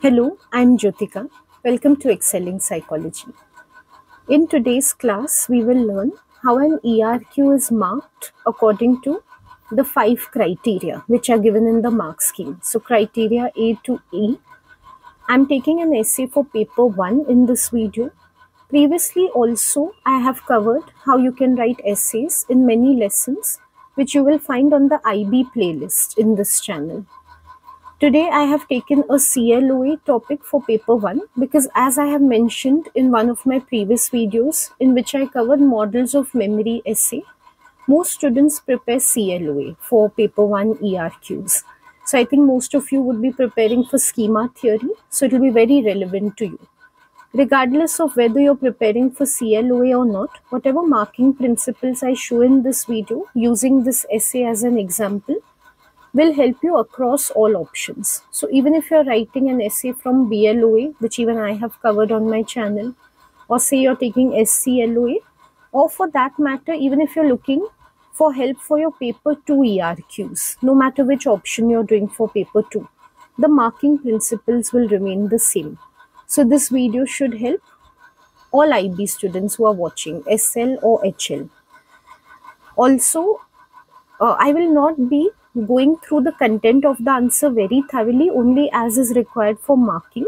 Hello, I'm Jyotika. Welcome to Excelling Psychology. In today's class, we will learn how an ERQ is marked according to the 5 criteria which are given in the mark scheme. So, criteria A to E. I'm taking an essay for paper 1 in this video. Previously, also, I have covered how you can write essays in many lessons, which you will find on the IB playlist in this channel. Today I have taken a CLOA topic for paper 1 because, as I have mentioned in one of my previous videos in which I covered models of memory essay, most students prepare CLOA for paper 1 ERQs. So I think most of you would be preparing for schema theory, so it will be very relevant to you. Regardless of whether you're preparing for CLOA or not, whatever marking principles I show in this video using this essay as an example will help you across all options. So even if you're writing an essay from BLOA, which even I have covered on my channel, or say you're taking SCLOA, or for that matter, even if you're looking for help for your paper 2 ERQs, no matter which option you're doing for paper 2, the marking principles will remain the same. So this video should help all IB students who are watching, SL or HL. Also, I will not be going through the content of the answer very thoroughly, only as is required for marking.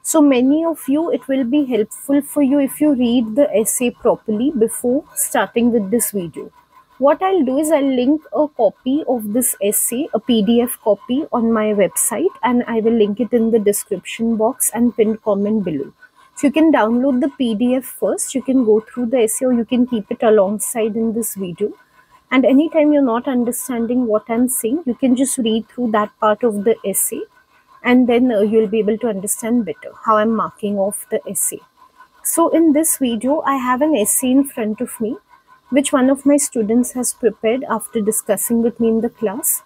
So many of you, it will be helpful for you if you read the essay properly before starting with this video. What I'll do is I'll link a copy of this essay, a PDF copy on my website, and I will link it in the description box and pinned comment below. So you can download the PDF first, you can go through the essay, or you can keep it alongside in this video. And anytime you're not understanding what I'm saying, you can just read through that part of the essay, and then you'll be able to understand better how I'm marking off the essay. So in this video, I have an essay in front of me, which one of my students has prepared after discussing with me in the class.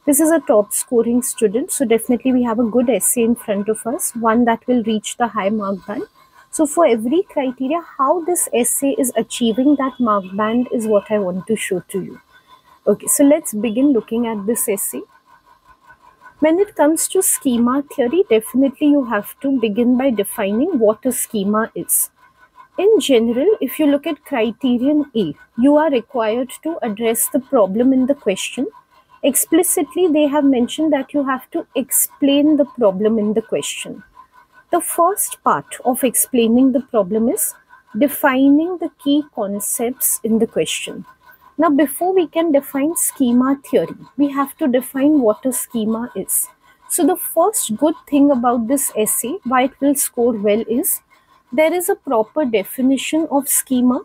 This is a top scoring student, so definitely we have a good essay in front of us, one that will reach the high mark band. So for every criteria, how this essay is achieving that mark band is what I want to show to you. Okay, so let's begin looking at this essay. When it comes to schema theory, definitely you have to begin by defining what a schema is. In general, if you look at criterion A, you are required to address the problem in the question. Explicitly, they have mentioned that you have to explain the problem in the question. The first part of explaining the problem is defining the key concepts in the question. Now, before we can define schema theory, we have to define what a schema is. So the first good thing about this essay, why it will score well, is there is a proper definition of schema,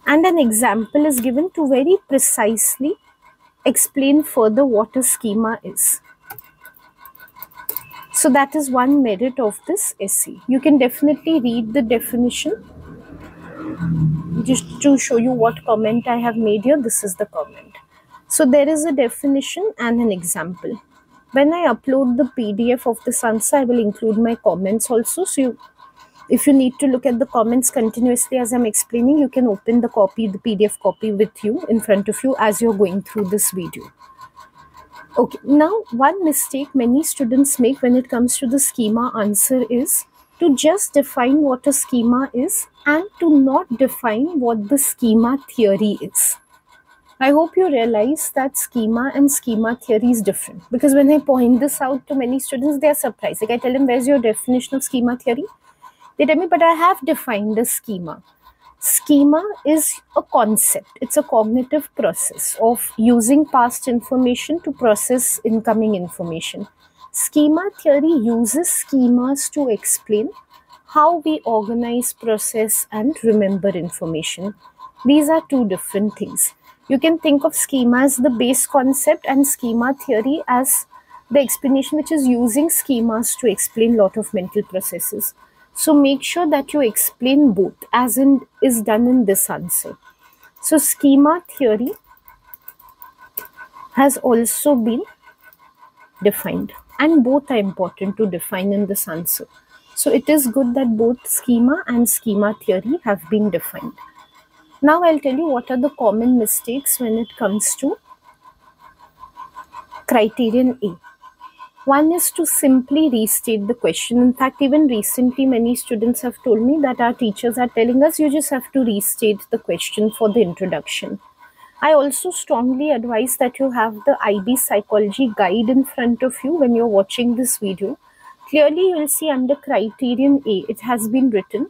and an example is given to very precisely explain further what a schema is. So that is one merit of this essay. You can definitely read the definition. Just to show you what comment I have made here, this is the comment. So there is a definition and an example. When I upload the PDF of this answer, I will include my comments also. So if you need to look at the comments continuously as I'm explaining, you can open the PDF copy with you in front of you as you're going through this video. Okay, now one mistake many students make when it comes to the schema answer is to just define what a schema is and to not define what the schema theory is. I hope you realize that schema and schema theory is different, because when I point this out to many students, they are surprised. Like I tell them, where's your definition of schema theory? They tell me, but I have defined the schema. Schema is a concept. It's a cognitive process of using past information to process incoming information. Schema theory uses schemas to explain how we organize, process, and remember information. These are two different things. You can think of schema as the base concept and schema theory as the explanation which is using schemas to explain a lot of mental processes. So make sure that you explain both as is done in this answer. So schema theory has also been defined, and both are important to define in this answer. So it is good that both schema and schema theory have been defined. Now I'll tell you what are the common mistakes when it comes to Criterion A. One is to simply restate the question. In fact, even recently, many students have told me that our teachers are telling us you just have to restate the question for the introduction. I also strongly advise that you have the IB psychology guide in front of you when you're watching this video. Clearly, you will see under criterion A, it has been written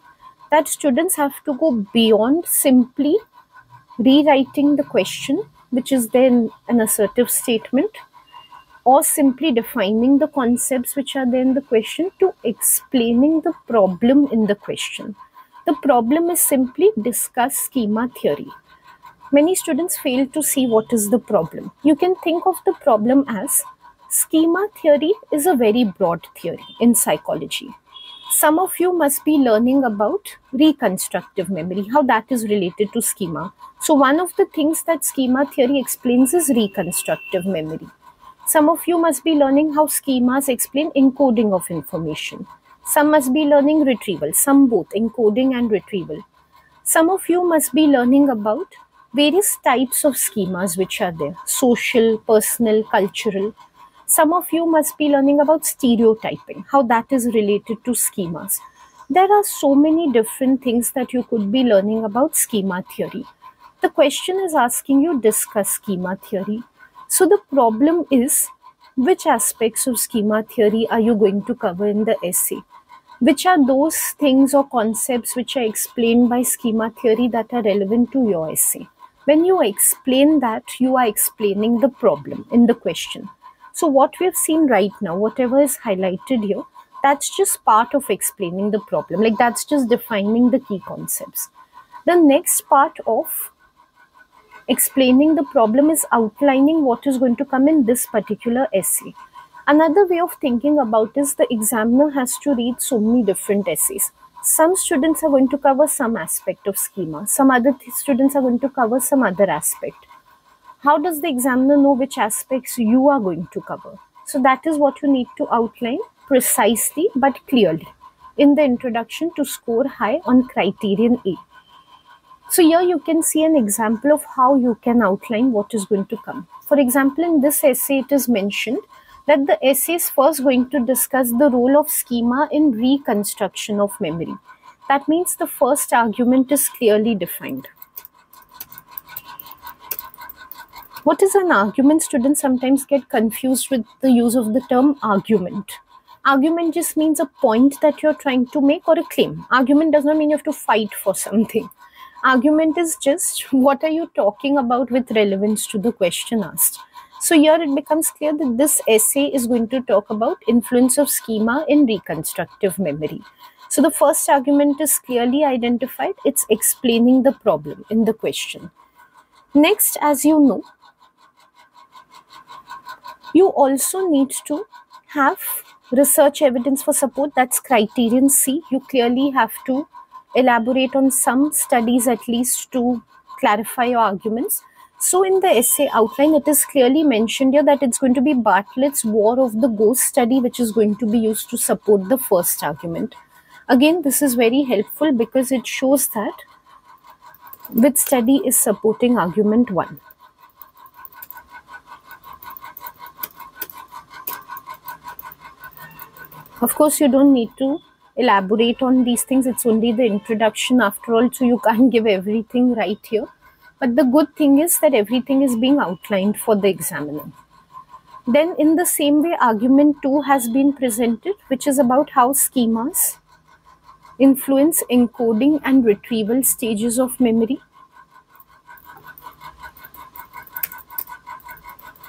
that students have to go beyond simply rewriting the question, which is then an assertive statement, or simply defining the concepts which are there in the question, to explaining the problem in the question. The problem is simply discuss schema theory. Many students fail to see what is the problem. You can think of the problem as schema theory is a very broad theory in psychology. Some of you must be learning about reconstructive memory, how that is related to schema. So one of the things that schema theory explains is reconstructive memory. Some of you must be learning how schemas explain encoding of information. Some must be learning retrieval, some both encoding and retrieval. Some of you must be learning about various types of schemas which are there, social, personal, cultural. Some of you must be learning about stereotyping, how that is related to schemas. There are so many different things that you could be learning about schema theory. The question is asking you discuss schema theory. So the problem is, which aspects of schema theory are you going to cover in the essay? Which are those things or concepts which are explained by schema theory that are relevant to your essay? When you explain that, you are explaining the problem in the question. So what we have seen right now, whatever is highlighted here, that's just part of explaining the problem. Like that's just defining the key concepts. The next part of explaining the problem is outlining what is going to come in this particular essay. Another way of thinking about is the examiner has to read so many different essays. Some students are going to cover some aspect of schema. Some other students are going to cover some other aspect. How does the examiner know which aspects you are going to cover? So that is what you need to outline precisely but clearly in the introduction to score high on criterion A. So here you can see an example of how you can outline what is going to come. For example, in this essay, it is mentioned that the essay is first going to discuss the role of schema in reconstruction of memory. That means the first argument is clearly defined. What is an argument? Students sometimes get confused with the use of the term argument. Argument just means a point that you're trying to make or a claim. Argument does not mean you have to fight for something. Argument is just what are you talking about with relevance to the question asked. So here it becomes clear that this essay is going to talk about influence of schema in reconstructive memory. So the first argument is clearly identified. It's explaining the problem in the question. Next, as you know, you also need to have research evidence for support. That's criterion C. You clearly have to elaborate on some studies at least to clarify your arguments. So in the essay outline, it is clearly mentioned here that it's going to be Bartlett's War of the Ghost study, which is going to be used to support the first argument. Again, this is very helpful because it shows that which study is supporting argument 1. Of course, you don't need to elaborate on these things. It's only the introduction after all, so you can't give everything right here. But the good thing is that everything is being outlined for the examiner. Then in the same way, argument 2 has been presented, which is about how schemas influence encoding and retrieval stages of memory.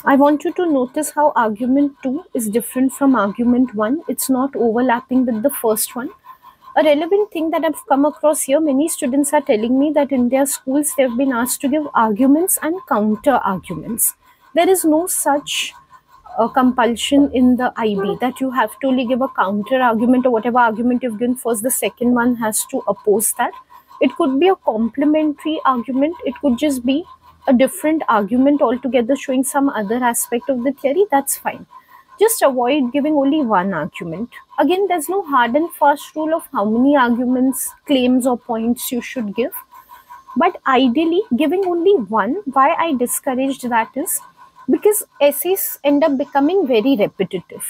I want you to notice how argument 2 is different from argument 1. It's not overlapping with the first one. A relevant thing that I've come across here, many students are telling me that in their schools they've been asked to give arguments and counter arguments. There is no such compulsion in the IB that you have to only give a counter argument or whatever argument you've given first, the second one has to oppose that. It could be a complementary argument. It could just be a different argument altogether showing some other aspect of the theory. That's fine. Just avoid giving only one argument. Again, there's no hard and fast rule of how many arguments, claims or points you should give. But ideally, giving only one, why I discouraged that is, because essays end up becoming very repetitive.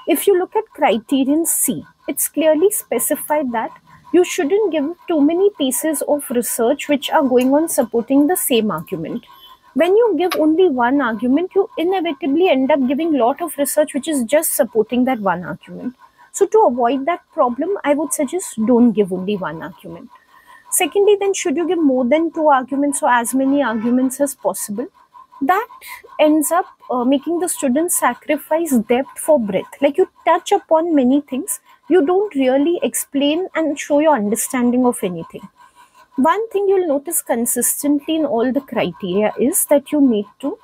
If you look at criterion C, it's clearly specified that you shouldn't give too many pieces of research which are going on supporting the same argument. When you give only one argument, you inevitably end up giving a lot of research which is just supporting that one argument. So to avoid that problem, I would suggest don't give only one argument. Secondly, then should you give more than two arguments or as many arguments as possible? That ends up making the student sacrifice depth for breadth. Like you touch upon many things, you don't really explain and show your understanding of anything. One thing you'll notice consistently in all the criteria is that you need to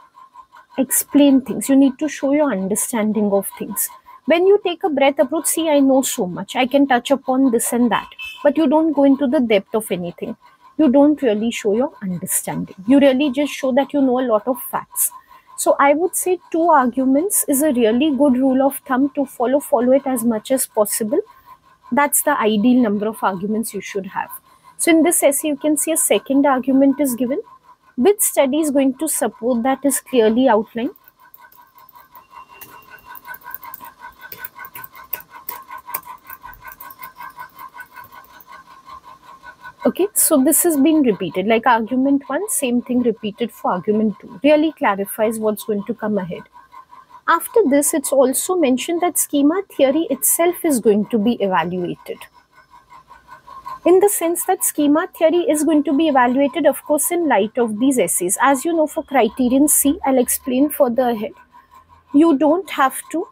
explain things. You need to show your understanding of things. When you take a breadth approach, see, I know so much, I can touch upon this and that, but you don't go into the depth of anything. You don't really show your understanding. You really just show that you know a lot of facts. So I would say 2 arguments is a really good rule of thumb to follow. Follow it as much as possible. That's the ideal number of arguments you should have. So in this essay, you can see a second argument is given. Which study is going to support that is clearly outlined. Okay, so this has been repeated. Like argument 1, same thing repeated for argument 2. Really clarifies what's going to come ahead. After this, it's also mentioned that schema theory itself is going to be evaluated. In the sense that schema theory is going to be evaluated, of course, in light of these essays. As you know, for criterion C, I'll explain further ahead. You don't have to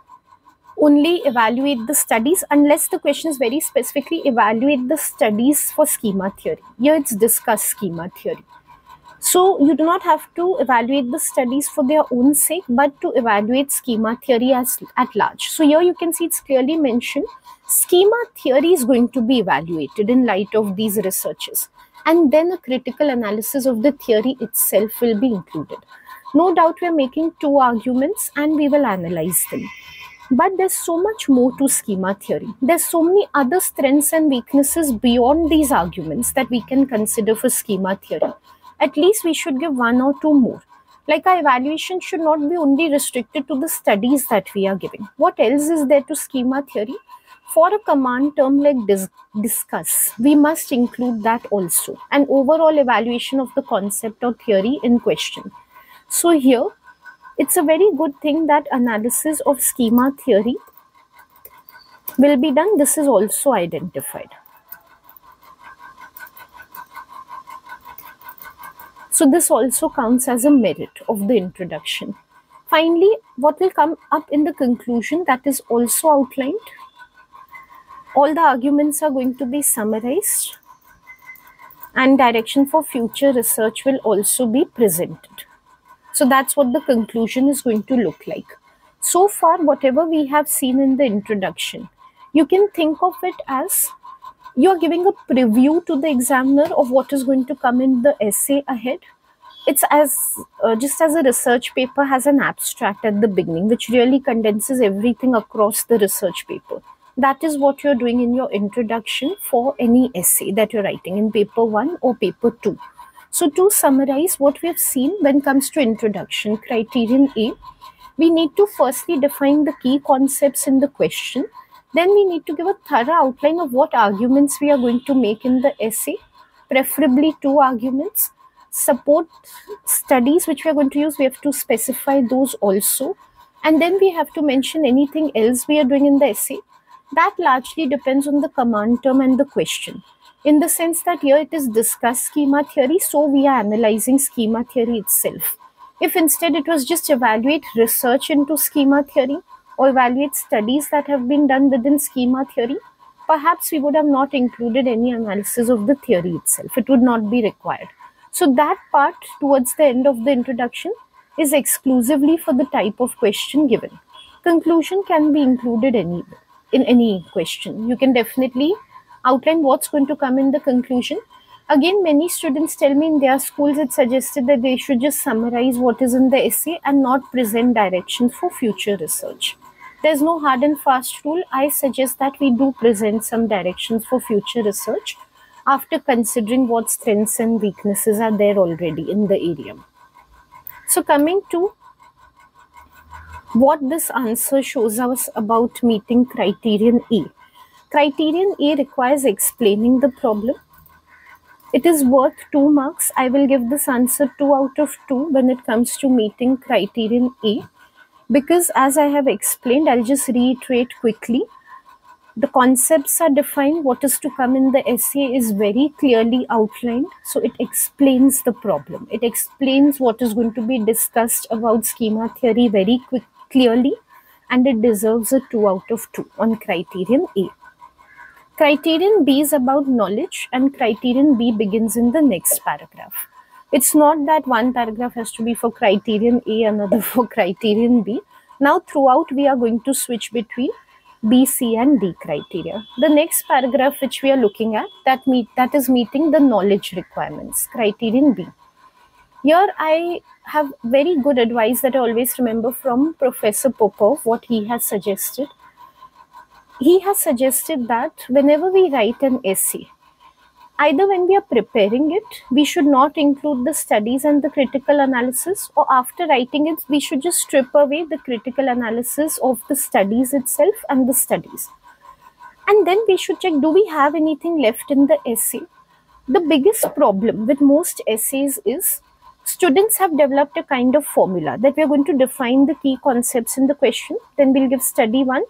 only evaluate the studies unless the question is very specifically evaluate the studies for schema theory. Here it's discuss schema theory. So you do not have to evaluate the studies for their own sake, but to evaluate schema theory at large. So here you can see it's clearly mentioned schema theory is going to be evaluated in light of these researches, and then a critical analysis of the theory itself will be included. No doubt we are making 2 arguments and we will analyze them. But there's so much more to schema theory. There's so many other strengths and weaknesses beyond these arguments that we can consider for schema theory. At least we should give 1 or 2 more. Like our evaluation should not be only restricted to the studies that we are giving. What else is there to schema theory? For a command term like discuss, we must include that also. An overall evaluation of the concept or theory in question. So here, it's a very good thing that analysis of schema theory will be done. This is also identified. So this also counts as a merit of the introduction. Finally, what will come up in the conclusion, that is also outlined. All the arguments are going to be summarized and direction for future research will also be presented. So that's what the conclusion is going to look like. So far, whatever we have seen in the introduction, you can think of it as you're giving a preview to the examiner of what is going to come in the essay ahead. It's as just as a research paper has an abstract at the beginning, which really condenses everything across the research paper. That is what you're doing in your introduction for any essay that you're writing in paper 1 or paper 2. So to summarize what we have seen when it comes to introduction, criterion A, we need to firstly define the key concepts in the question. Then we need to give a thorough outline of what arguments we are going to make in the essay, preferably 2 arguments. Support studies which we are going to use, we have to specify those also. And then we have to mention anything else we are doing in the essay. That largely depends on the command term and the question. In the sense that here it is discuss schema theory, so we are analyzing schema theory itself. If instead it was just evaluate research into schema theory or evaluate studies that have been done within schema theory, perhaps we would have not included any analysis of the theory itself. It would not be required. So that part towards the end of the introduction is exclusively for the type of question given. Conclusion can be included in any question. You can definitely outline what's going to come in the conclusion. Again, many students tell me in their schools it's suggested that they should just summarize what is in the essay and not present directions for future research. There's no hard and fast rule. I suggest that we do present some directions for future research after considering what strengths and weaknesses are there already in the area. So coming to What this answer shows us about meeting criterion A. Criterion A requires explaining the problem. It is worth 2 marks. I will give this answer 2 out of 2 when it comes to meeting criterion A, because as I have explained, I'll just reiterate quickly. The concepts are defined. What is to come in the essay is very clearly outlined. So it explains the problem. It explains what is going to be discussed about schema theory very clearly, and it deserves a 2 out of 2 on criterion A. Criterion B is about knowledge, and criterion B begins in the next paragraph. It's not that one paragraph has to be for criterion A, another for criterion B. Now throughout we are going to switch between B, C and D criteria. The next paragraph which we are looking at, that is meeting the knowledge requirements, criterion B. Here I have very good advice that I always remember from Professor Popov, what he has suggested. He has suggested that whenever we write an essay, either when we are preparing it, we should not include the studies and the critical analysis, or after writing it, we should just strip away the critical analysis of the studies itself and the studies. And then we should check, do we have anything left in the essay? The biggest problem with most essays is students have developed a kind of formula that we are going to define the key concepts in the question, then we'll give study 1,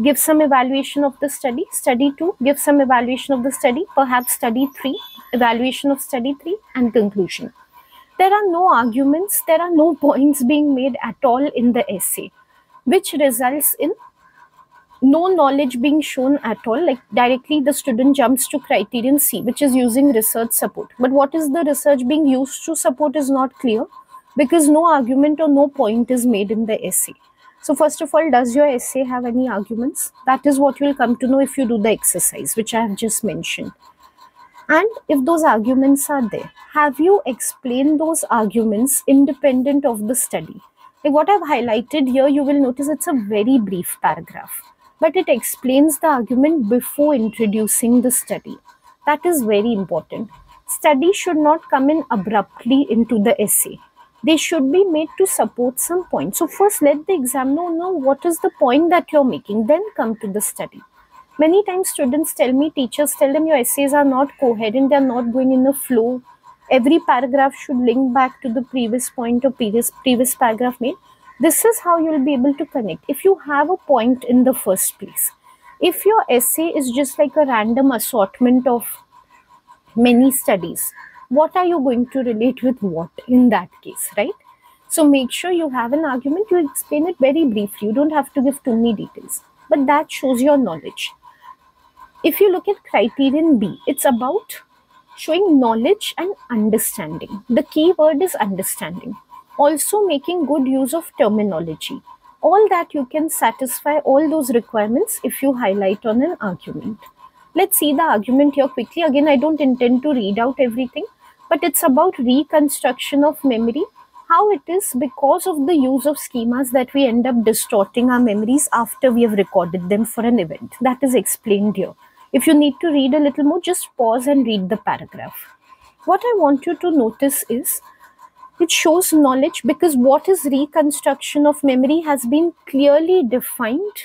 give some evaluation of the study, study 2, give some evaluation of the study, perhaps study 3, evaluation of study 3, and conclusion. There are no arguments, there are no points being made at all in the essay, which results in no knowledge being shown at all. Like directly the student jumps to criterion C, which is using research support. But what is the research being used to support is not clear, because no argument or no point is made in the essay. So first of all, does your essay have any arguments? That is what you will come to know if you do the exercise, which I have just mentioned. And if those arguments are there, have you explained those arguments independent of the study? Like what I've highlighted here, you will notice it's a very brief paragraph, but it explains the argument before introducing the study. That is very important. Study should not come in abruptly into the essay. They should be made to support some point. So first let the examiner know what is the point that you're making, then come to the study. Many times students tell me, teachers tell them your essays are not coherent, they're not going in a flow. Every paragraph should link back to the previous point or previous paragraph made. This is how you'll be able to connect. If you have a point in the first place, if your essay is just like a random assortment of many studies, what are you going to relate with what in that case, right? So make sure you have an argument, you explain it very briefly. You don't have to give too many details, but that shows your knowledge. If you look at criterion B, it's about showing knowledge and understanding. The key word is understanding. Also making good use of terminology. All that you can satisfy all those requirements if you highlight on an argument. Let's see the argument here quickly. Again, I don't intend to read out everything, but it's about reconstruction of memory. How it is because of the use of schemas that we end up distorting our memories after we have recorded them for an event. That is explained here. If you need to read a little more, just pause and read the paragraph. What I want you to notice is it shows knowledge, because what is reconstruction of memory has been clearly defined.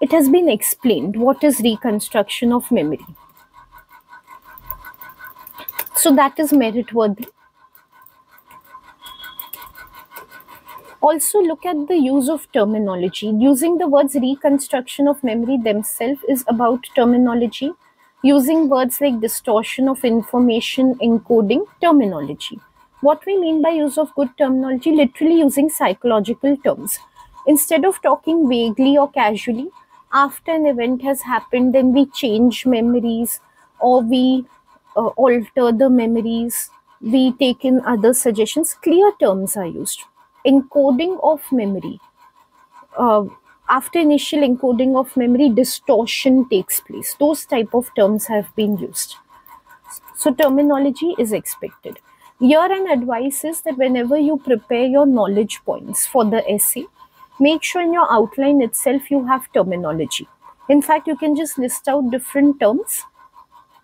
It has been explained what is reconstruction of memory. So that is merit-worthy. Also look at the use of terminology. Using the words reconstruction of memory themselves is about terminology. Using words like distortion of information, encoding, terminology. What we mean by use of good terminology, literally using psychological terms. Instead of talking vaguely or casually, after an event has happened, then we change memories, or we alter the memories, we take in other suggestions. Clear terms are used. Encoding of memory. After initial encoding of memory, distortion takes place. Those type of terms have been used. So terminology is expected. Here an advice is that whenever you prepare your knowledge points for the essay, make sure in your outline itself you have terminology. In fact, you can just list out different terms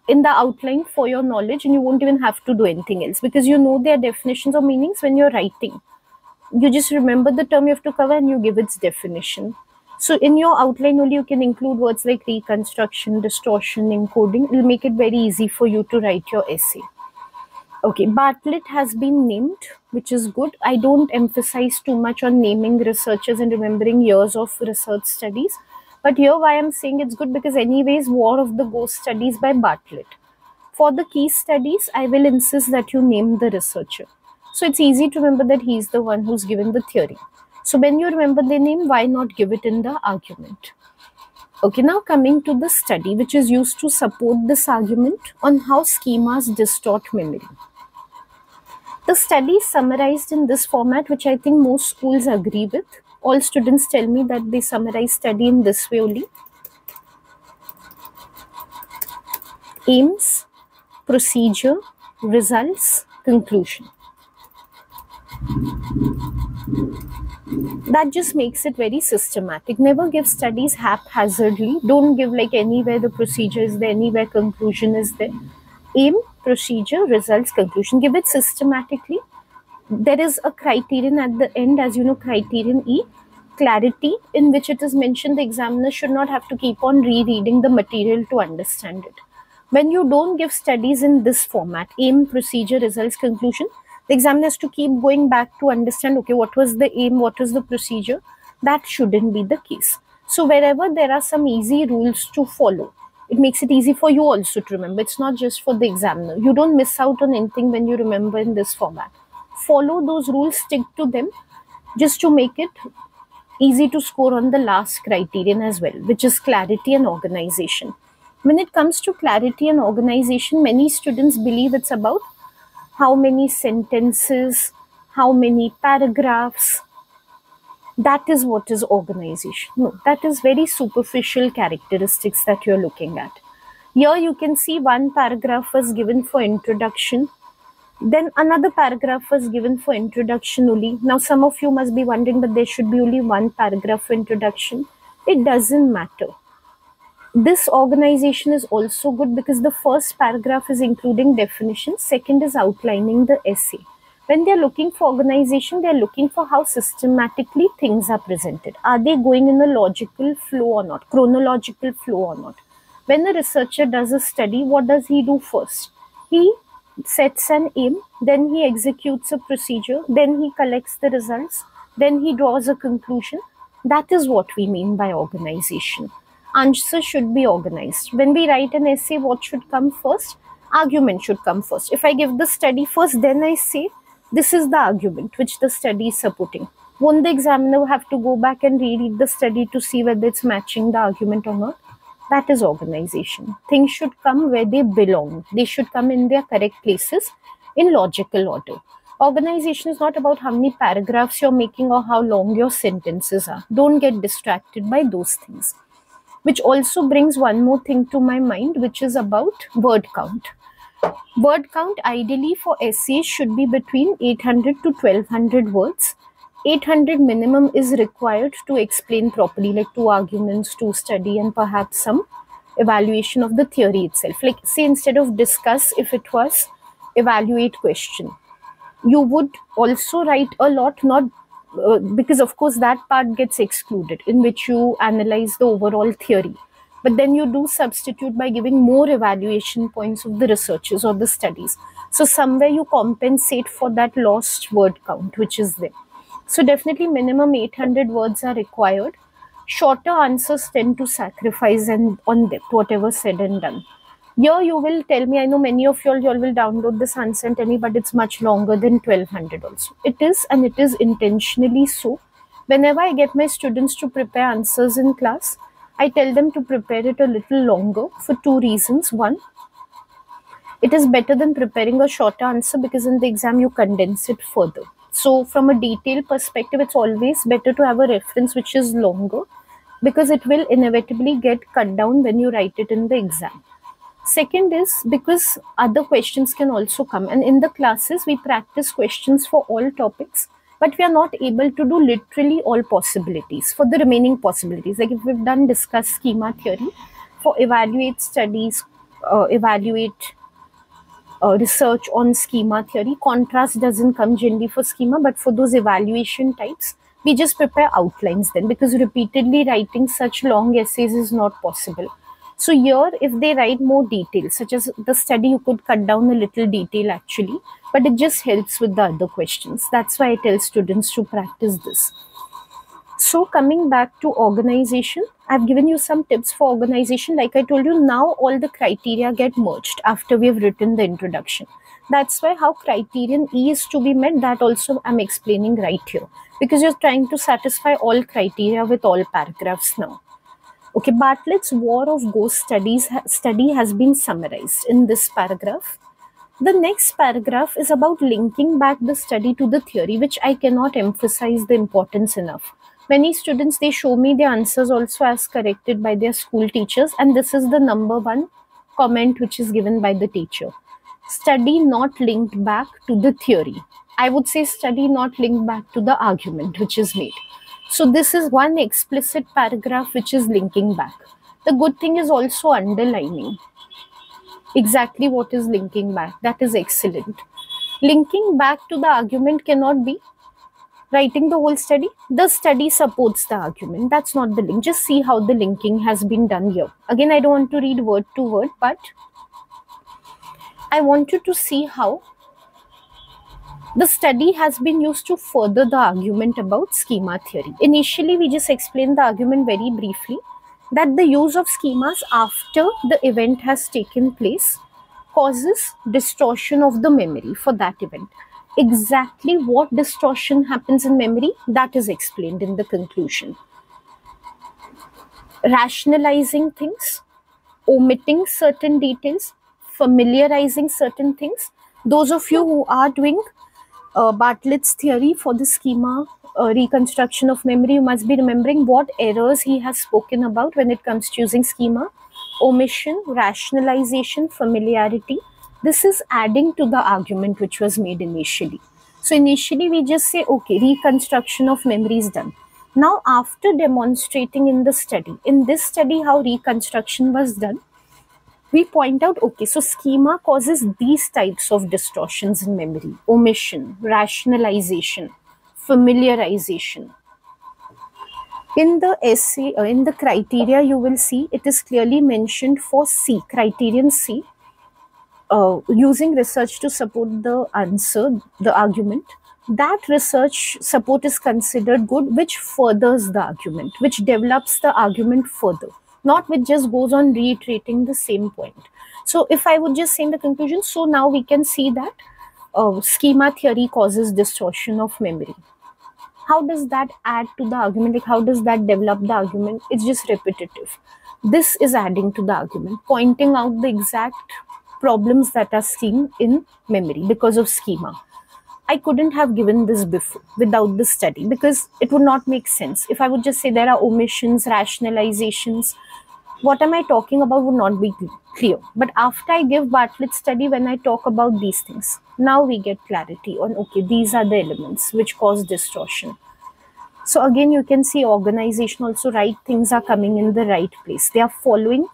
in the outline for your knowledge, and you won't even have to do anything else, because you know their definitions or meanings when you're writing. You just remember the term you have to cover and you give its definition. So in your outline only, you can include words like reconstruction, distortion, encoding. It will make it very easy for you to write your essay. Okay, Bartlett has been named, which is good. I don't emphasize too much on naming researchers and remembering years of research studies. But here why I'm saying it's good, because anyways, War of the Ghost studies by Bartlett. For the key studies, I will insist that you name the researcher. So it's easy to remember that he's the one who's given the theory. So when you remember the name, why not give it in the argument? Okay, now coming to the study which is used to support this argument on how schemas distort memory. The study is summarized in this format, which I think most schools agree with. All students tell me that they summarize study in this way only. Aims, procedure, results, conclusion. That just makes it very systematic. Never give studies haphazardly. Don't give like anywhere the procedure is there, anywhere conclusion is there. Aim, procedure, results, conclusion. Give it systematically. There is a criterion at the end, as you know, criterion E, clarity, in which it is mentioned the examiner should not have to keep on rereading the material to understand it. When you don't give studies in this format, aim, procedure, results, conclusion, the examiner has to keep going back to understand, okay, what was the aim, what was the procedure? That shouldn't be the case. So wherever there are some easy rules to follow, it makes it easy for you also to remember. It's not just for the examiner. You don't miss out on anything when you remember in this format. Follow those rules, stick to them, just to make it easy to score on the last criterion as well, which is clarity and organization. When it comes to clarity and organization, many students believe it's about how many sentences, how many paragraphs. That is what is organization. No, that is very superficial characteristics that you're looking at. Here you can see one paragraph was given for introduction. Then another paragraph was given for introduction only. Now some of you must be wondering, but there should be only one paragraph for introduction. It doesn't matter. This organization is also good because the first paragraph is including definitions, second is outlining the essay. When they're looking for organization, they're looking for how systematically things are presented. Are they going in a logical flow or not, chronological flow or not? When a researcher does a study, what does he do first? He sets an aim, then he executes a procedure, then he collects the results, then he draws a conclusion. That is what we mean by organization. Answer should be organized. When we write an essay, what should come first? Argument should come first. If I give the study first, then I say, this is the argument which the study is supporting. Won't the examiner have to go back and reread the study to see whether it's matching the argument or not? That is organization. Things should come where they belong. They should come in their correct places in logical order. Organization is not about how many paragraphs you're making or how long your sentences are. Don't get distracted by those things. Which also brings one more thing to my mind, which is about word count. Word count ideally for essays should be between 800 to 1200 words. 800 minimum is required to explain properly, like 2 arguments, 2 study, and perhaps some evaluation of the theory itself. Like say instead of discuss, if it was evaluate question, you would also write a lot, not because of course that part gets excluded in which you analyze the overall theory, but then you do substitute by giving more evaluation points of the researches or the studies. So somewhere you compensate for that lost word count which is there. So definitely minimum 800 words are required. Shorter answers tend to sacrifice and on depth, whatever said and done. Here you will tell me, I know many of you all will download this answer and tell me, but it's much longer than 1200 also. It is, and it is intentionally so. Whenever I get my students to prepare answers in class, I tell them to prepare it a little longer for 2 reasons. One, it is better than preparing a shorter answer because in the exam you condense it further. So from a detail perspective, it's always better to have a reference which is longer because it will inevitably get cut down when you write it in the exam. Second is because other questions can also come, and in the classes we practice questions for all topics, but we are not able to do literally all possibilities for the remaining possibilities. Like if we've done discuss schema theory, for evaluate studies, evaluate research on schema theory. Contrast doesn't come generally for schema, but for those evaluation types, we just prepare outlines then, because repeatedly writing such long essays is not possible. So here, if they write more details, such as the study, you could cut down a little detail actually, but it just helps with the other questions. That's why I tell students to practice this. So coming back to organization, I've given you some tips for organization. Like I told you, now all the criteria get merged after we've written the introduction. That's why how criterion E is to be met, that also I'm explaining right here, because you're trying to satisfy all criteria with all paragraphs now. Okay, Bartlett's War of Ghosts study has been summarized in this paragraph. The next paragraph is about linking back the study to the theory, which I cannot emphasize the importance enough. Many students, they show me their answers also as corrected by their school teachers, and this is the number one comment which is given by the teacher. Study not linked back to the theory. I would say study not linked back to the argument which is made. So this is one explicit paragraph which is linking back. The good thing is also underlining exactly what is linking back. That is excellent. Linking back to the argument cannot be writing the whole study. The study supports the argument. That's not the link. Just see how the linking has been done here. Again, I don't want to read word to word, but I want you to see how the study has been used to further the argument about schema theory. Initially, we just explained the argument very briefly, that the use of schemas after the event has taken place causes distortion of the memory for that event. Exactly what distortion happens in memory, that is explained in the conclusion. Rationalizing things, omitting certain details, familiarizing certain things. Those of you who are doing Bartlett's theory for the schema reconstruction of memory, you must be remembering what errors he has spoken about when it comes to using schema. Omission, rationalization, familiarity. This is adding to the argument which was made initially. So initially we just say, okay, reconstruction of memory is done. Now after demonstrating in this study how reconstruction was done, we point out, okay, so schema causes these types of distortions in memory: omission, rationalization, familiarization. In the essay, in the criteria, you will see it is clearly mentioned for C, criterion C, using research to support the answer, the argument. That research support is considered good, which furthers the argument, which develops the argument further, not which just goes on reiterating the same point. So if I would just say in the conclusion, so now we can see that schema theory causes distortion of memory. How does that add to the argument? Like, how does that develop the argument? It's just repetitive. This is adding to the argument, pointing out the exact problems that are seen in memory because of schema. I couldn't have given this before without the study, because it would not make sense. If I would just say there are omissions, rationalizations, what am I talking about would not be clear. But after I give Bartlett's study, when I talk about these things, now we get clarity on, okay, these are the elements which cause distortion. So again, you can see organization also, right things are coming in the right place. They are following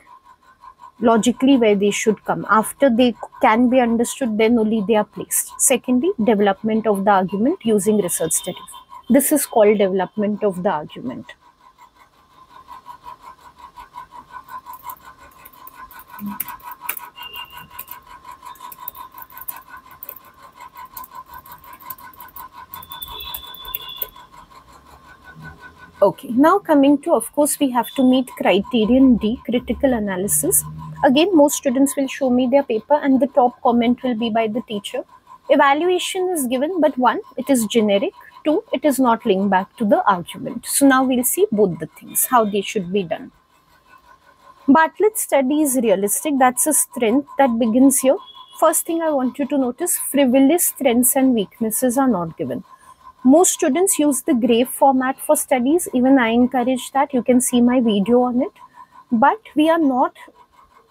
logically where they should come. After they can be understood, then only they are placed. Secondly, development of the argument using research studies. This is called development of the argument. Okay, now coming to, of course, we have to meet criterion D, critical analysis. Again, most students will show me their paper and the top comment will be by the teacher. Evaluation is given, but one, it is generic. Two, it is not linked back to the argument. So now we'll see both the things, how they should be done. Bartlett's study is realistic. That's a strength that begins here. First thing I want you to notice, frivolous strengths and weaknesses are not given. Most students use the grave format for studies. Even I encourage that. You can see my video on it. But we are not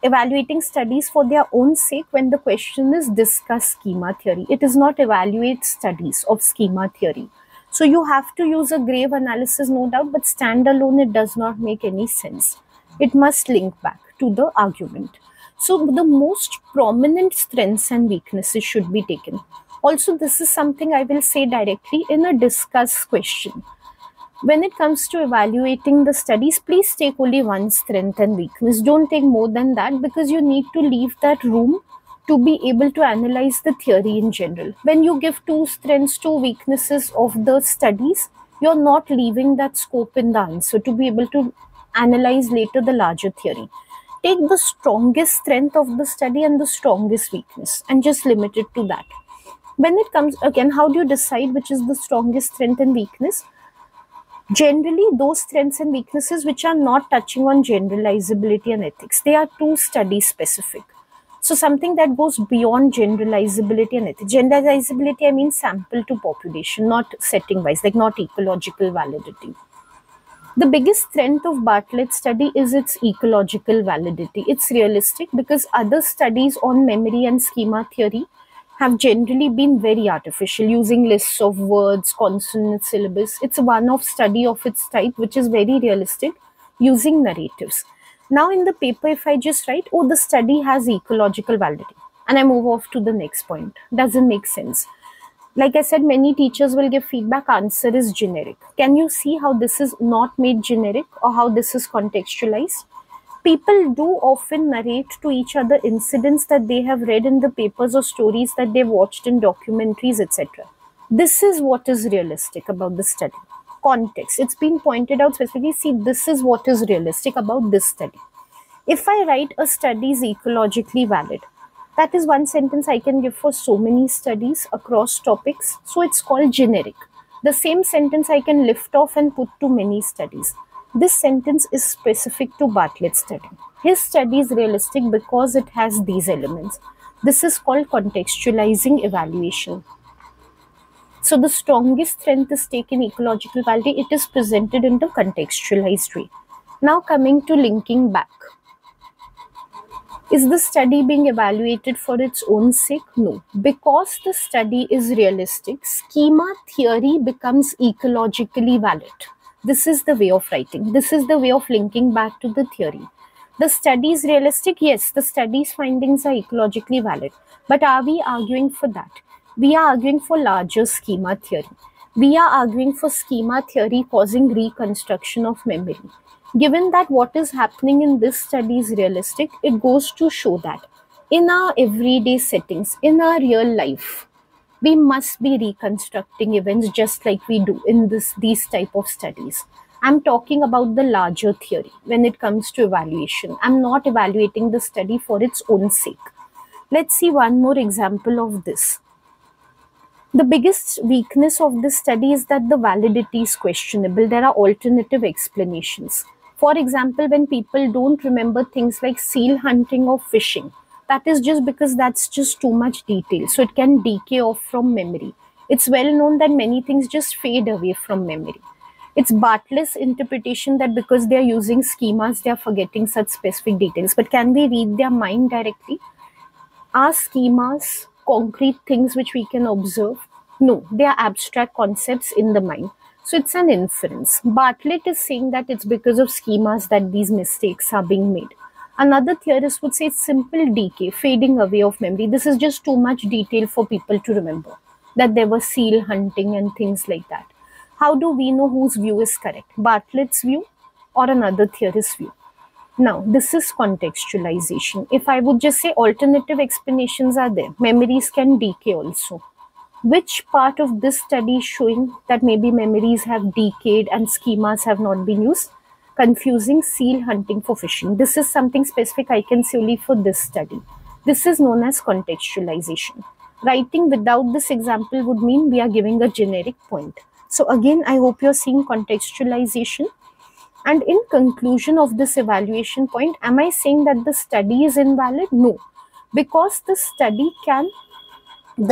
evaluating studies for their own sake when the question is discuss schema theory. It is not evaluate studies of schema theory. So you have to use a grave analysis, no doubt, but standalone it does not make any sense. It must link back to the argument. So the most prominent strengths and weaknesses should be taken. Also, this is something I will say directly in a discuss question. When it comes to evaluating the studies, please take only one strength and weakness. Don't take more than that, because you need to leave that room to be able to analyze the theory in general. When you give two strengths, two weaknesses of the studies, you're not leaving that scope in the answer to be able to analyze later the larger theory. Take the strongest strength of the study and the strongest weakness and just limit it to that. When it comes, again, how do you decide which is the strongest strength and weakness? Generally, those strengths and weaknesses which are not touching on generalizability and ethics, they are too study specific. So something that goes beyond generalizability and ethics. Generalizability, I mean sample to population, not setting wise, like not ecological validity. The biggest strength of Bartlett's study is its ecological validity. It's realistic because other studies on memory and schema theory have generally been very artificial, using lists of words, consonant syllabus. It's a one-off study of its type, which is very realistic, using narratives. Now in the paper, if I just write, oh, the study has ecological validity, and I move off to the next point, doesn't make sense. Like I said, many teachers will give feedback, answer is generic. Can you see how this is not made generic or how this is contextualized? People do often narrate to each other incidents that they have read in the papers or stories that they've watched in documentaries, etc. This is what is realistic about the study. Context. It's been pointed out specifically, see, this is what is realistic about this study. If I write a study is ecologically valid, that is one sentence I can give for so many studies across topics. So it's called generic. The same sentence I can lift off and put to many studies. This sentence is specific to Bartlett's study. His study is realistic because it has these elements. This is called contextualizing evaluation. So the strongest strength is taken ecological validity. It is presented in the contextualized way. Now coming to linking back. Is the study being evaluated for its own sake? No. Because the study is realistic, schema theory becomes ecologically valid. This is the way of writing. This is the way of linking back to the theory. The study is realistic. Yes, the study's findings are ecologically valid. But are we arguing for that? We are arguing for larger schema theory. We are arguing for schema theory causing reconstruction of memory. Given that what is happening in this study is realistic, it goes to show that in our everyday settings, in our real life, we must be reconstructing events just like we do in these type of studies. I'm talking about the larger theory when it comes to evaluation. I'm not evaluating the study for its own sake. Let's see one more example of this. The biggest weakness of this study is that the validity is questionable. There are alternative explanations. For example, when people don't remember things like seal hunting or fishing, that is just because that's just too much detail. So it can decay off from memory. It's well known that many things just fade away from memory. It's Bartlett's interpretation that because they are using schemas, they are forgetting such specific details. But can we read their mind directly? Are schemas concrete things which we can observe? No, they are abstract concepts in the mind. So it's an inference. Bartlett is saying that it's because of schemas that these mistakes are being made. Another theorist would say it's simple decay, fading away of memory. This is just too much detail for people to remember, that there was seal hunting and things like that. How do we know whose view is correct? Bartlett's view or another theorist's view? Now, this is contextualization. If I would just say alternative explanations are there, memories can decay also. Which part of this study is showing that maybe memories have decayed and schemas have not been used? Confusing seal hunting for fishing. This is something specific I can say only for this study. This is known as contextualization. Writing without this example would mean we are giving a generic point. So again, I hope you're seeing contextualization. And in conclusion of this evaluation point, am I saying that the study is invalid? No, because the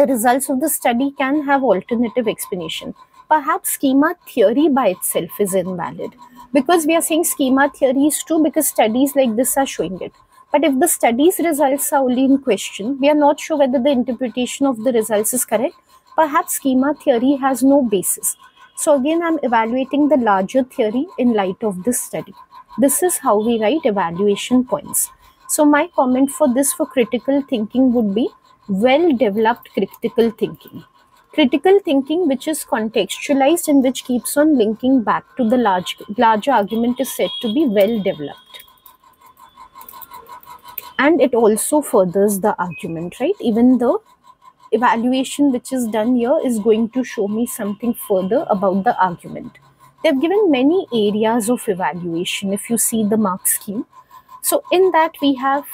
results of the study can have alternative explanation. Perhaps schema theory by itself is invalid, because we are saying schema theory is true because studies like this are showing it. But if the study's results are only in question, we are not sure whether the interpretation of the results is correct. Perhaps schema theory has no basis. So again, I'm evaluating the larger theory in light of this study. This is how we write evaluation points. So my comment for this for critical thinking would be well developed critical thinking. Critical thinking which is contextualized and which keeps on linking back to the larger argument is said to be well developed. And it also furthers the argument, right? Even the evaluation which is done here is going to show me something further about the argument. They've given many areas of evaluation if you see the mark scheme. So in that we have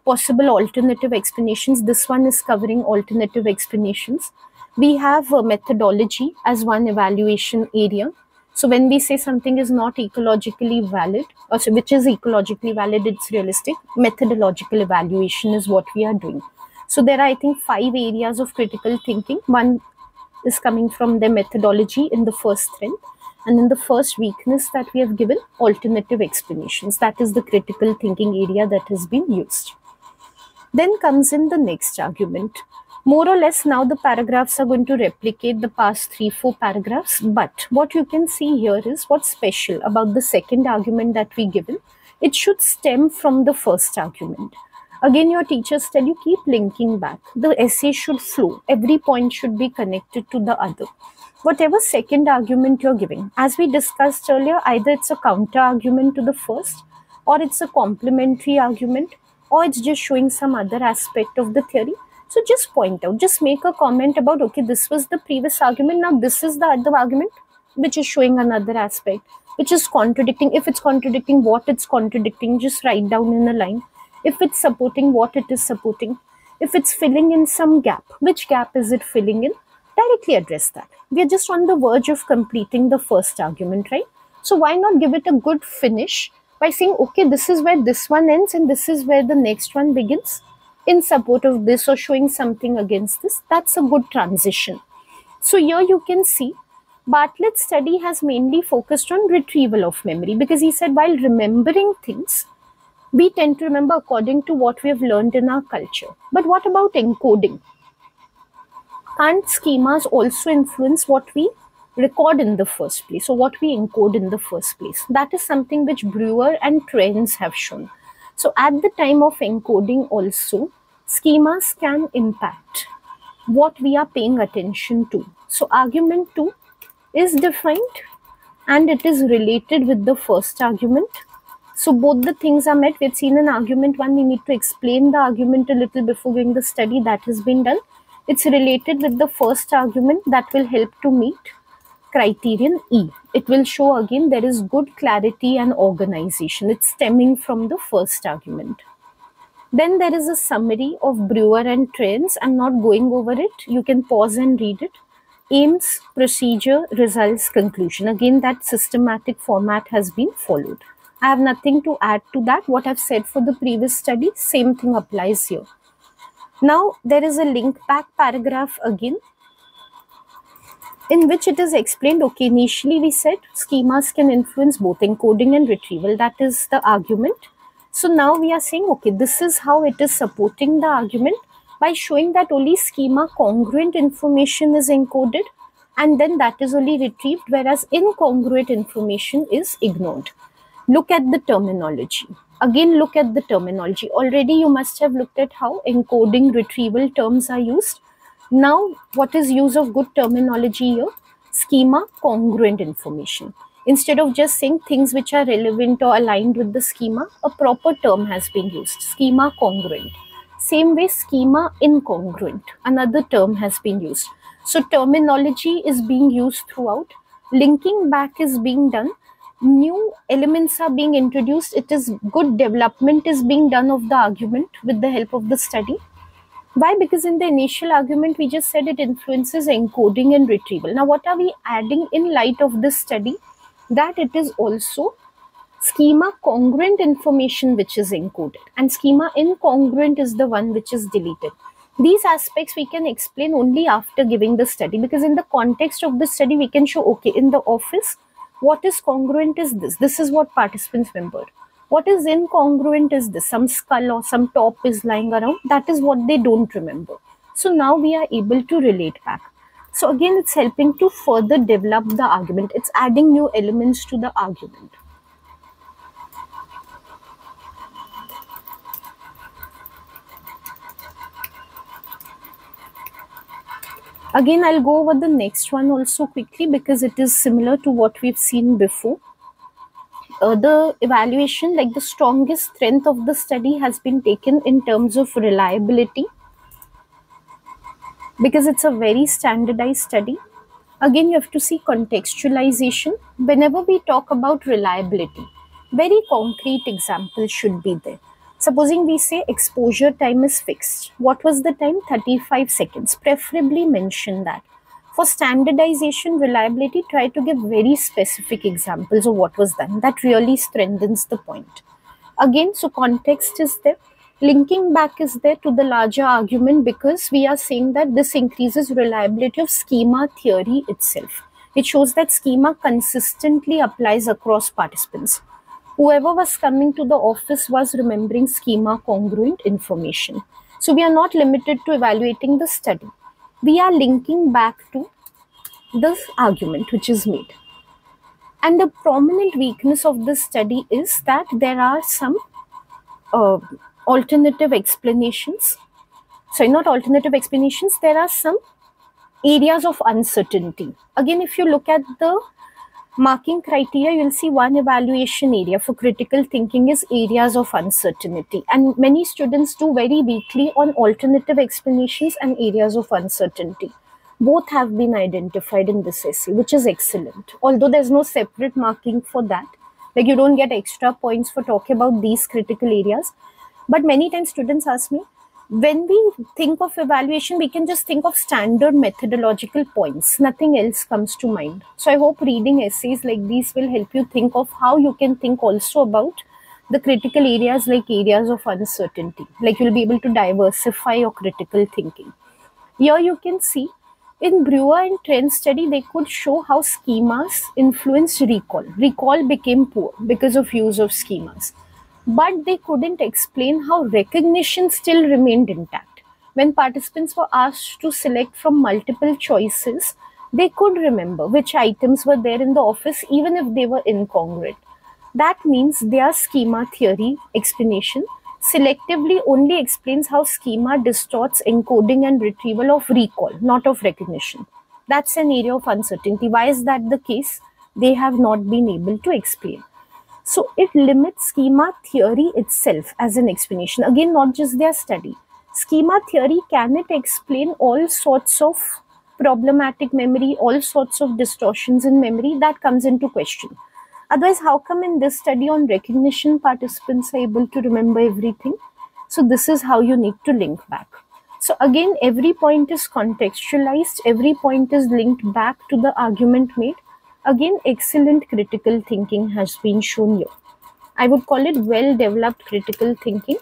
possible alternative explanations. This one is covering alternative explanations. We have methodology as one evaluation area. So when we say something is not ecologically valid, or so which is ecologically valid, it's realistic. Methodological evaluation is what we are doing. So there are, I think, 5 areas of critical thinking. One is coming from the methodology in the first strength. And in the first weakness that we have given, alternative explanations. That is the critical thinking area that has been used. Then comes in the next argument. More or less now the paragraphs are going to replicate the past 3-4 paragraphs. But what you can see here is what's special about the second argument that we given. It should stem from the first argument. Again, your teachers tell you keep linking back. The essay should flow. Every point should be connected to the other. Whatever second argument you're giving, as we discussed earlier, either it's a counter argument to the first, or it's a complementary argument, or it's just showing some other aspect of the theory. So just point out, just make a comment about, okay, this was the previous argument, now this is the other argument, which is showing another aspect, which is contradicting. If it's contradicting what it's contradicting, just write down in a line. If it's supporting, what it is supporting. If it's filling in some gap, which gap is it filling in? Directly address that. We are just on the verge of completing the first argument, right? So why not give it a good finish by saying, okay, this is where this one ends and this is where the next one begins in support of this, or showing something against this. That's a good transition. So here you can see Bartlett's study has mainly focused on retrieval of memory, because he said while remembering things, we tend to remember according to what we have learned in our culture. But what about encoding? Can't schemas also influence what we record in the first place, or what we encode in the first place? That is something which Brewer and Trends have shown. So at the time of encoding also, schemas can impact what we are paying attention to. So argument 2 is defined and it is related with the first argument. So both the things are met. We've seen in argument 1, we need to explain the argument a little before doing the study. That has been done. It's related with the first argument that will help to meet criterion E. It will show again there is good clarity and organization. It's stemming from the first argument. Then there is a summary of Brewer and Trends. I'm not going over it. You can pause and read it. Aims, procedure, results, conclusion. Again, that systematic format has been followed. I have nothing to add to that. What I've said for the previous study, same thing applies here. Now, there is a link back paragraph again, in which it is explained, okay, initially we said schemas can influence both encoding and retrieval. That is the argument. So now we are saying, okay, this is how it is supporting the argument by showing that only schema congruent information is encoded and then that is only retrieved, whereas incongruent information is ignored. Look at the terminology. Again, look at the terminology. Already you must have looked at how encoding, retrieval terms are used. Now, what is use of good terminology here? Schema congruent information. Instead of just saying things which are relevant or aligned with the schema, a proper term has been used. Schema congruent. Same way, schema incongruent. Another term has been used. So terminology is being used throughout. Linking back is being done. New elements are being introduced. It is good development is being done of the argument with the help of the study. Why? Because in the initial argument, we just said it influences encoding and retrieval. Now, what are we adding in light of this study? That it is also schema congruent information which is encoded, and schema incongruent is the one which is deleted. These aspects we can explain only after giving the study, because in the context of the study, we can show, okay, in the office, what is congruent is this. This is what participants remembered. What is incongruent is this. Some skull or some top is lying around. That is what they don't remember. So now we are able to relate back. So again, it's helping to further develop the argument. It's adding new elements to the argument. Again, I'll go over the next one also quickly because it is similar to what we've seen before. The evaluation, like the strongest strength of the study has been taken in terms of reliability because it's a very standardized study. Again, you have to see contextualization. Whenever we talk about reliability, very concrete examples should be there. Supposing we say exposure time is fixed. What was the time? 35 seconds. Preferably mention that. For standardization, reliability, try to give very specific examples of what was done. That really strengthens the point. Again, so context is there. Linking back is there to the larger argument because we are saying that this increases reliability of schema theory itself. It shows that schema consistently applies across participants. Whoever was coming to the office was remembering schema congruent information. So we are not limited to evaluating the study. We are linking back to this argument which is made. And the prominent weakness of this study is that there are some alternative explanations. Sorry, not alternative explanations. There are some areas of uncertainty. Again, if you look at the marking criteria, you'll see one evaluation area for critical thinking is areas of uncertainty. And many students do very weakly on alternative explanations and areas of uncertainty. Both have been identified in this essay, which is excellent. Although there's no separate marking for that. Like you don't get extra points for talking about these critical areas. But many times students ask me, when we think of evaluation, we can just think of standard methodological points. Nothing else comes to mind. So I hope reading essays like these will help you think of how you can think also about the critical areas like areas of uncertainty. Like you'll be able to diversify your critical thinking. Here you can see in Brewer and Trent study, they could show how schemas influenced recall. Recall became poor because of use of schemas. But they couldn't explain how recognition still remained intact. When participants were asked to select from multiple choices, they could remember which items were there in the office even if they were incongruent. That means their schema theory explanation selectively only explains how schema distorts encoding and retrieval of recall, not of recognition. That's an area of uncertainty. Why is that the case? They have not been able to explain. So it limits schema theory itself as an explanation. Again, not just their study. Schema theory, can it explain all sorts of problematic memory, all sorts of distortions in memory? That comes into question. Otherwise, how come in this study on recognition, participants are able to remember everything? So this is how you need to link back. So again, every point is contextualized. Every point is linked back to the argument made. Again, excellent critical thinking has been shown here. I would call it well-developed critical thinking.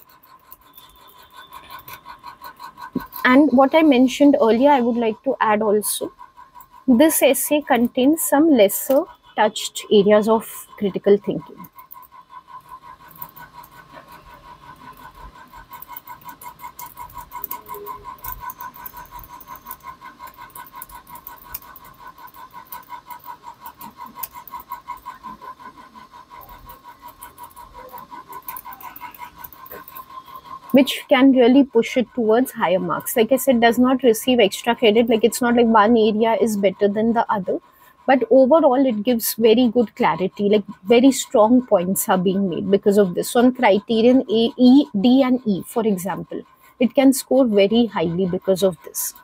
And what I mentioned earlier, I would like to add also. This essay contains some lesser touched areas of critical thinking. Which can really push it towards higher marks. Like I said, does not receive extra credit. Like it's not like one area is better than the other. But overall, it gives very good clarity. Like very strong points are being made because of this. So on criterion A, E, D and E, for example, it can score very highly because of this.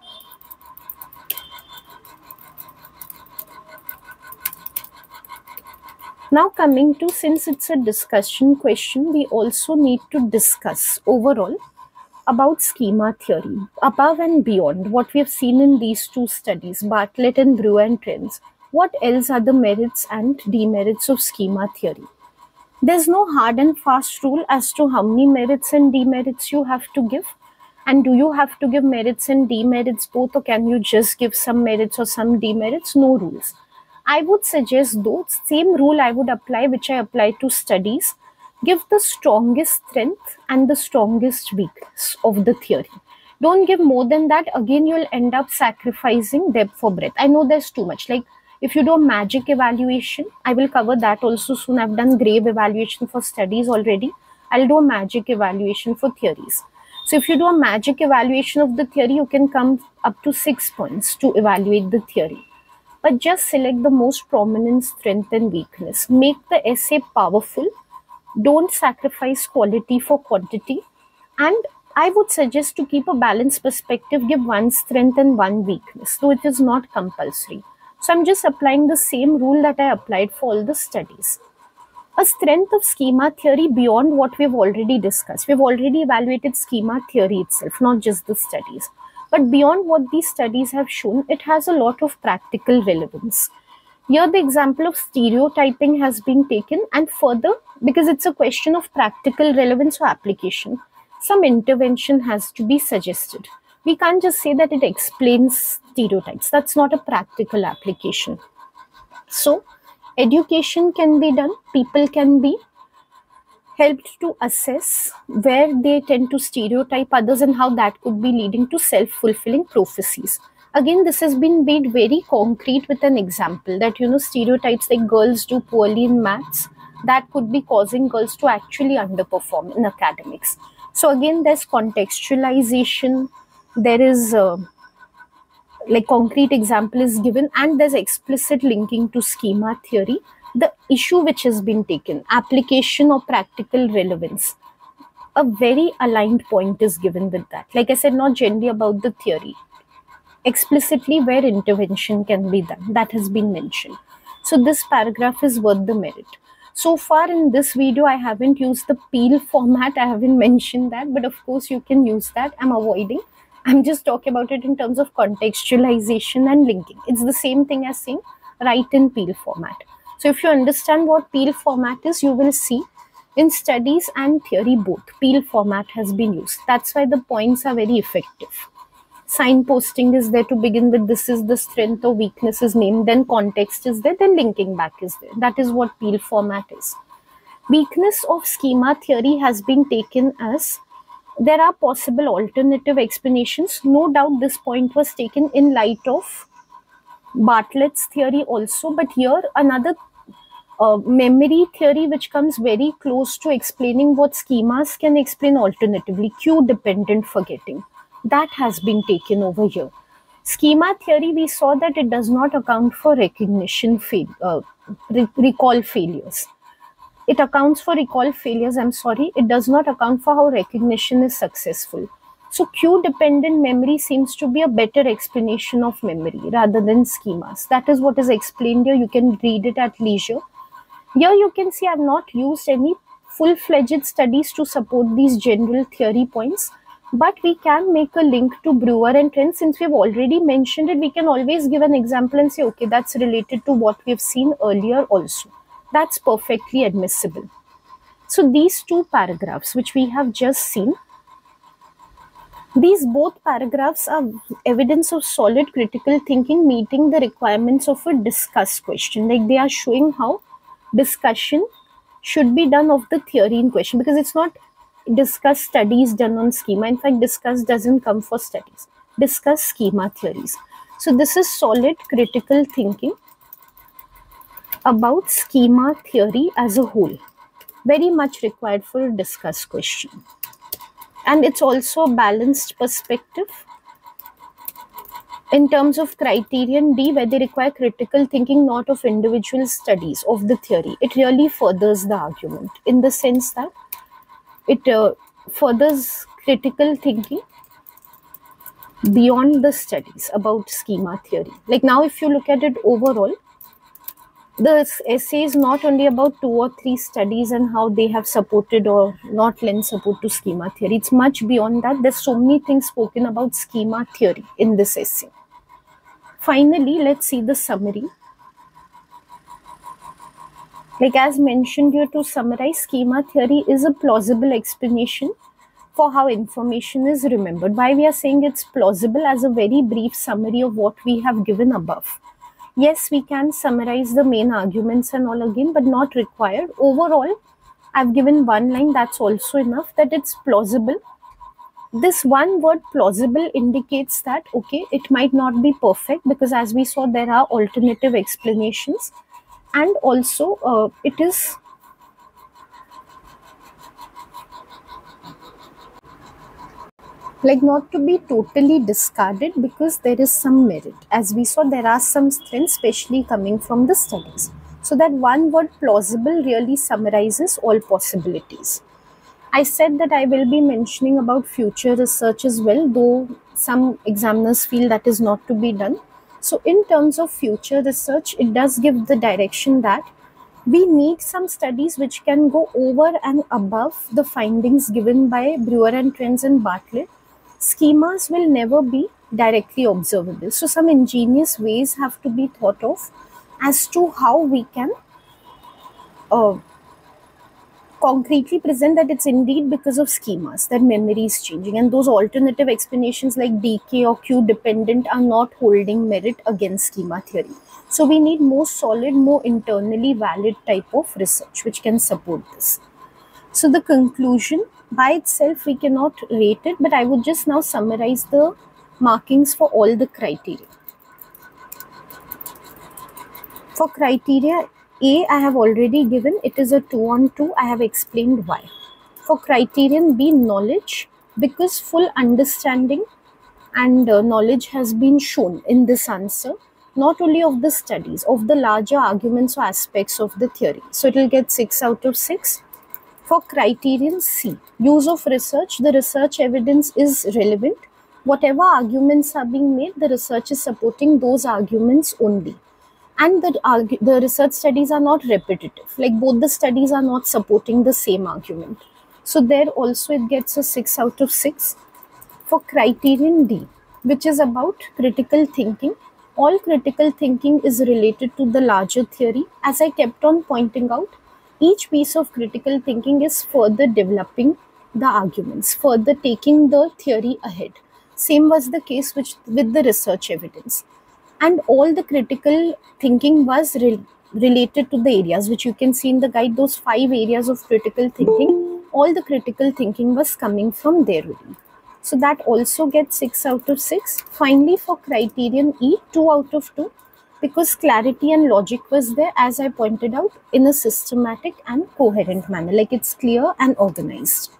Now coming to, since it's a discussion question, we also need to discuss overall about schema theory. Above and beyond what we have seen in these two studies, Bartlett and Brewer and Trends, what else are the merits and demerits of schema theory? There's no hard and fast rule as to how many merits and demerits you have to give. And do you have to give merits and demerits both, or can you just give some merits or some demerits? No rules. I would suggest though, same rule I would apply which I apply to studies. Give the strongest strength and the strongest weakness of the theory. Don't give more than that. Again, you'll end up sacrificing depth for breadth. I know there's too much. Like if you do a magic evaluation, I will cover that also soon. I've done grave evaluation for studies already. I'll do a magic evaluation for theories. So if you do a magic evaluation of the theory, you can come up to 6 points to evaluate the theory. But just select the most prominent strength and weakness. Make the essay powerful. Don't sacrifice quality for quantity. And I would suggest to keep a balanced perspective, give one strength and one weakness, though it is not compulsory. So I'm just applying the same rule that I applied for all the studies. A strength of schema theory beyond what we've already discussed. We've already evaluated schema theory itself, not just the studies. But beyond what these studies have shown, it has a lot of practical relevance. Here, the example of stereotyping has been taken, and further, because it's a question of practical relevance or application, some intervention has to be suggested. We can't just say that it explains stereotypes. That's not a practical application. So, education can be done, people can be helped to assess where they tend to stereotype others and how that could be leading to self-fulfilling prophecies. Again, this has been made very concrete with an example that, stereotypes like girls do poorly in maths, that could be causing girls to actually underperform in academics. So again, there's contextualization, there is like concrete example is given, and there's explicit linking to schema theory. The issue which has been taken, application or practical relevance, a very aligned point is given with that. Like I said, not generally about the theory, explicitly where intervention can be done, that has been mentioned. So this paragraph is worth the merit. So far in this video, I haven't used the Peel format, I haven't mentioned that, but of course you can use that. I'm just talking about it in terms of contextualization and linking. It's the same thing as saying write in Peel format. So if you understand what Peel format is, you will see in studies and theory both, Peel format has been used. That's why the points are very effective. Signposting is there to begin with, this is the strength or weakness is named, then context is there, then linking back is there. That is what Peel format is. Weakness of schema theory has been taken as there are possible alternative explanations. No doubt this point was taken in light of Bartlett's theory also, but here another memory theory which comes very close to explaining what schemas can explain alternatively, cue-dependent forgetting. That has been taken over here. Schema theory, we saw that it does not account for recall failures. It accounts for recall failures, it does not account for how recognition is successful. So cue-dependent memory seems to be a better explanation of memory rather than schemas. That is what is explained here. You can read it at leisure. Here you can see I have not used any full-fledged studies to support these general theory points, but we can make a link to Brewer and Trent. Since we've already mentioned it, we can always give an example and say, okay, that's related to what we've seen earlier also. That's perfectly admissible. So these two paragraphs which we have just seen, these both paragraphs are evidence of solid critical thinking meeting the requirements of a discuss question. Like they are showing how discussion should be done of the theory in question, because it's not discuss studies done on schema. In fact, discuss doesn't come for studies. Discuss schema theories. So this is solid critical thinking about schema theory as a whole. Very much required for a discuss question. And it's also a balanced perspective. In terms of criterion D, where they require critical thinking not of individual studies of the theory, it really furthers the argument in the sense that it furthers critical thinking beyond the studies about schema theory. Like now, if you look at it overall, the essay is not only about 2 or 3 studies and how they have supported or not lent support to schema theory. It's much beyond that. There's so many things spoken about schema theory in this essay. Finally, let's see the summary. Like as mentioned here, to summarize, schema theory is a plausible explanation for how information is remembered. Why we are saying it's plausible? As a very brief summary of what we have given above. Yes, we can summarize the main arguments and all again, but not required. Overall, I've given one line, that's also enough, that it's plausible. This one word plausible indicates that, okay, it might not be perfect, because as we saw, there are alternative explanations, and also it is like not to be totally discarded because there is some merit. As we saw, there are some strengths, especially coming from the studies. So that one word plausible really summarizes all possibilities. I said that I will be mentioning about future research as well, though some examiners feel that is not to be done. So in terms of future research, it does give the direction that we need some studies which can go over and above the findings given by Brewer and Trends and Bartlett. Schemas will never be directly observable. So some ingenious ways have to be thought of as to how we can uh, concretely present that it's indeed because of schemas that memory is changing, and those alternative explanations like decay or Q dependent are not holding merit against schema theory. So we need more solid, more internally valid type of research which can support this. So the conclusion by itself we cannot rate it, but I would just now summarize the markings for all the criteria. For criteria A, I have already given, it is a 2 on 2, I have explained why. For criterion B, knowledge, because full understanding and knowledge has been shown in this answer, not only of the studies, of the larger arguments or aspects of the theory. So it will get 6 out of 6. For criterion C, use of research, the research evidence is relevant. Whatever arguments are being made, the research is supporting those arguments only. And the research studies are not repetitive, like both the studies are not supporting the same argument. So there also it gets a 6 out of 6. For criterion D, which is about critical thinking, all critical thinking is related to the larger theory. As I kept on pointing out, each piece of critical thinking is further developing the arguments, further taking the theory ahead. Same was the case with the research evidence. And all the critical thinking was related to the areas which you can see in the guide, those 5 areas of critical thinking. All the critical thinking was coming from there only. So that also gets 6 out of 6. Finally, for criterion E, 2 out of 2, because clarity and logic was there, as I pointed out, in a systematic and coherent manner, like it's clear and organized.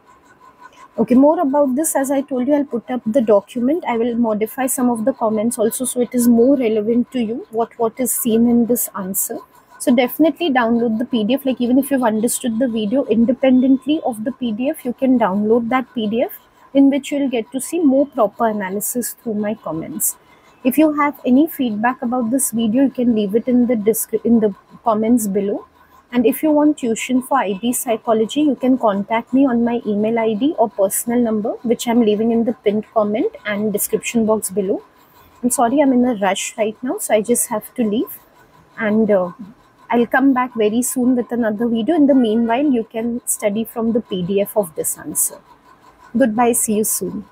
Okay, more about this, as I told you, I'll put up the document. I will modify some of the comments also, so it is more relevant to you, what is seen in this answer. So definitely download the PDF, like even if you've understood the video independently of the PDF, you can download that PDF in which you'll get to see more proper analysis through my comments. If you have any feedback about this video, you can leave it in the comments below. And if you want tuition for IB psychology, you can contact me on my email ID or personal number, which I'm leaving in the pinned comment and description box below. I'm sorry, I'm in a rush right now, so I just have to leave. And I'll come back very soon with another video. In the meanwhile, you can study from the PDF of this answer. Goodbye, see you soon.